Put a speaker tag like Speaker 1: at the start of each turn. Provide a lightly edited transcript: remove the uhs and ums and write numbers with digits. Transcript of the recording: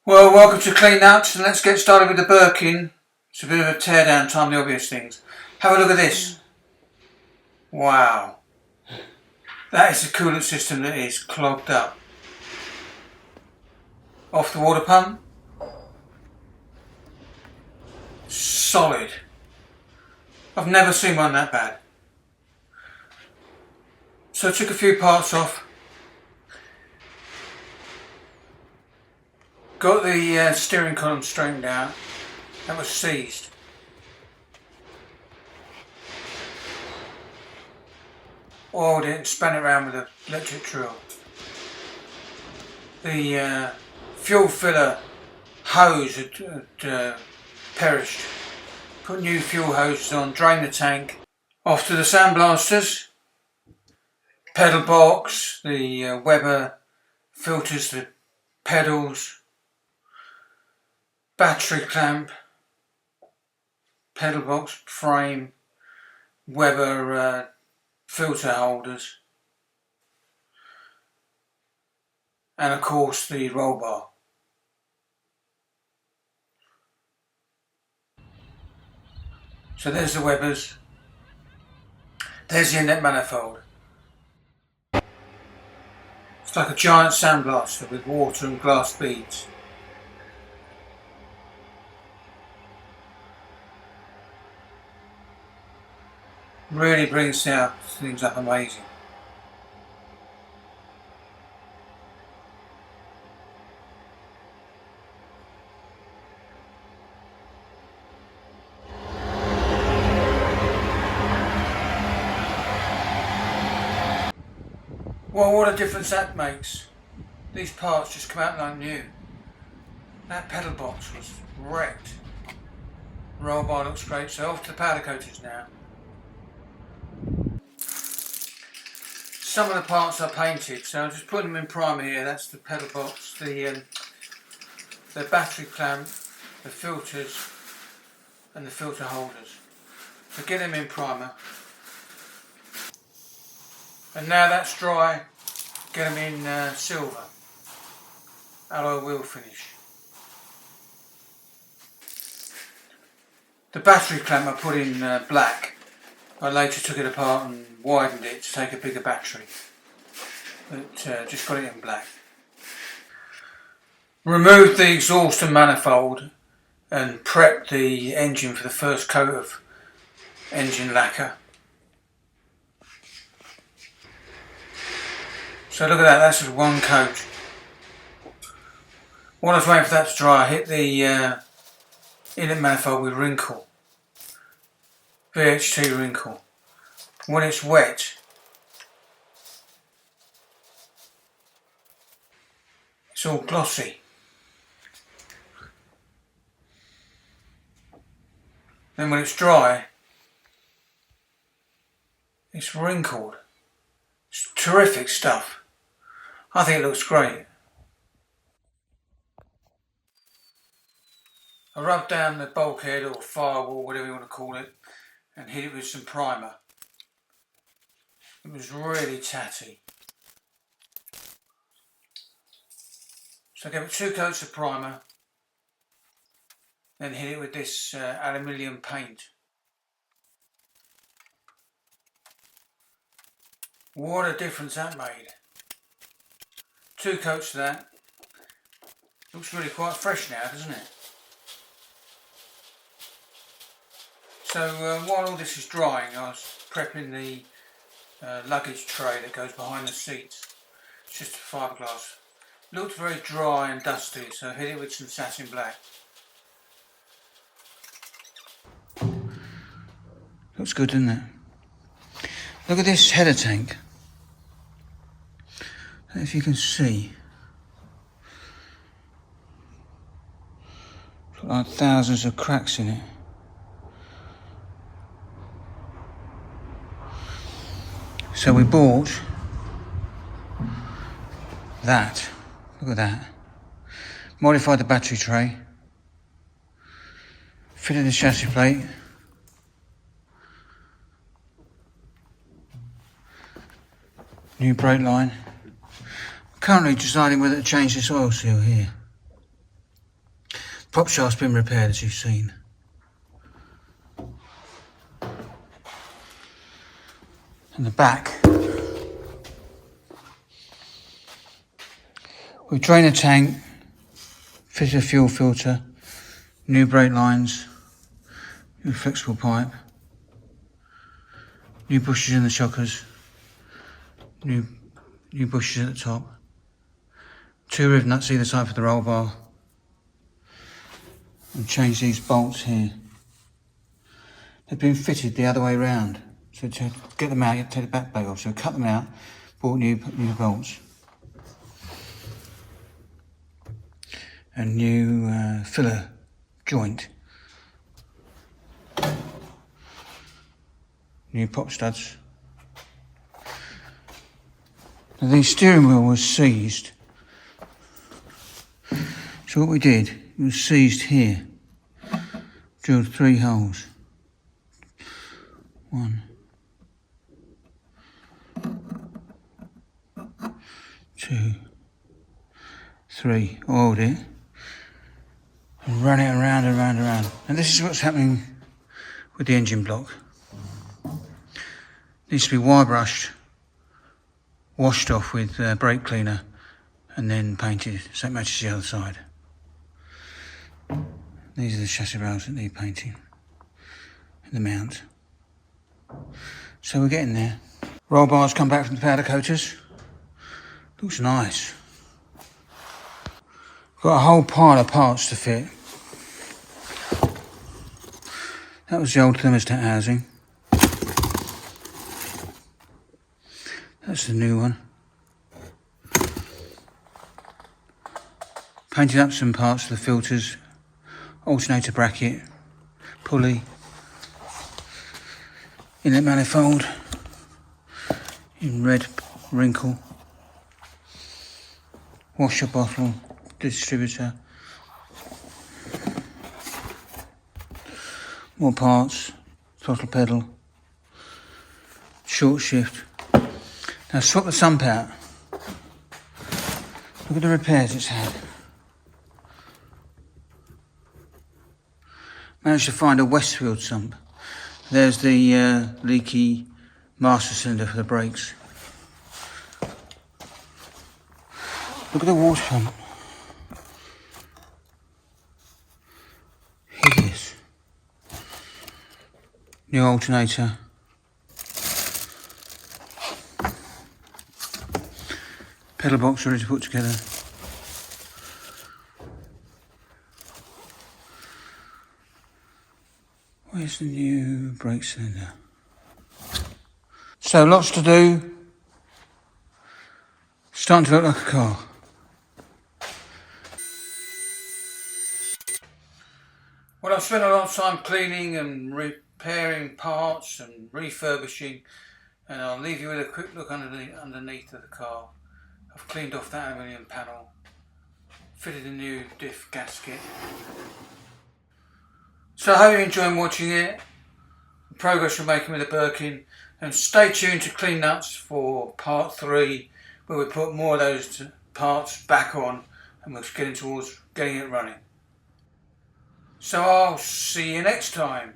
Speaker 1: Well, welcome to Clean Nuts, and let's get started with the Birkin. It's a bit of a teardown, time the obvious things. Have a look at this. Wow. That is the coolant system that is clogged up. Off the water pump. Solid. I've never seen one that bad. So I took a few parts off. Got the steering column straightened out. That was seized. Oiled it and span it around with an electric drill. The fuel filler hose had perished. Put new fuel hoses on, drain the tank. Off to the sandblasters. Pedal box, the Weber filters, the pedals. Battery clamp, pedal box, frame, Weber filter holders, and of course the roll bar. So there's the Webers, there's the Inlet manifold. It's like a giant sandblaster with water and glass beads. Really brings things up amazing. Well, what a difference that makes. These parts just come out like new. That pedal box was wrecked. Roll bar looks great, so off to the powder coatings now. Some of the parts are painted, so I'll just put them in primer here. That's the pedal box, the battery clamp, the filters and the filter holders. So get them in primer. And now that's dry, get them in silver, alloy wheel finish. The battery clamp I put in black. I later took it apart and widened it to take a bigger battery, but just got it in black. Removed the exhaust and manifold and prepped the engine for the first coat of engine lacquer. So look at that, that's just one coat. While I was waiting for that to dry, I hit the inlet manifold with wrinkle. VHT wrinkle. When it's wet, it's all glossy. Then when it's dry, it's wrinkled. It's terrific stuff. I think it looks great. I rubbed down the bulkhead or firewall, whatever you want to call it, and hit it with some primer. It was really tatty. So I gave it 2 coats of primer, then hit it with this aluminium paint. What a difference that made. 2 coats of that. Looks really quite fresh now, doesn't it? So while all this is drying, I was prepping the luggage tray that goes behind the seats. It's just a fiberglass. Looked very dry and dusty, so I hit it with some satin black. Looks good, doesn't it? Look at this header tank. I don't know if you can see. It's got like thousands of cracks in it. So we bought that. Look at that. Modified the battery tray. Fitted the chassis plate. New brake line. Currently deciding whether to change this oil seal here. Prop shaft's been repaired, as you've seen. And the back, we've drained the tank, fitted a fuel filter, new brake lines, new flexible pipe, new bushes in the shockers, new bushes at the top, 2 riv nuts either side for the roll bar, and changed these bolts here. They've been fitted the other way round, so to get them out you have to take the back plate off, so we cut them out, bought new bolts and new filler joint, new pop studs. Now the steering wheel was seized, so what we did, it was seized here, drilled 3 holes, 1, 2, 3, oiled it and run it around and round and round. And this is what's happening with the engine block. It needs to be wire brushed, washed off with brake cleaner and then painted so it matches the other side. These are the chassis rails that need painting and the mount. So we're getting there. Roll bars come back from the powder coaters. Looks nice. Got a whole pile of parts to fit. That was the old thermostat housing. That's the new one. Painted up some parts of the filters, alternator bracket, pulley, inlet manifold in red wrinkle, washer bottle, distributor, more parts, throttle pedal, short shift. Now swap the sump out. Look at the repairs it's had. Managed to find a Westfield sump. There's the leaky master cylinder for the brakes. Look at the water pump. Hideous. New alternator. Pedal box ready to put together. Where's the new brake cylinder? So lots to do. Starting to look like a car. Well, I've spent a lot of time cleaning and repairing parts and refurbishing, and I'll leave you with a quick look underneath of the car. I've cleaned off that aluminium panel, fitted a new diff gasket. So I hope you're enjoying watching it, the progress we're making with the Birkin, and stay tuned to Clean Nuts for part 3, where we put more of those parts back on and we're getting towards getting it running. So I'll see you next time.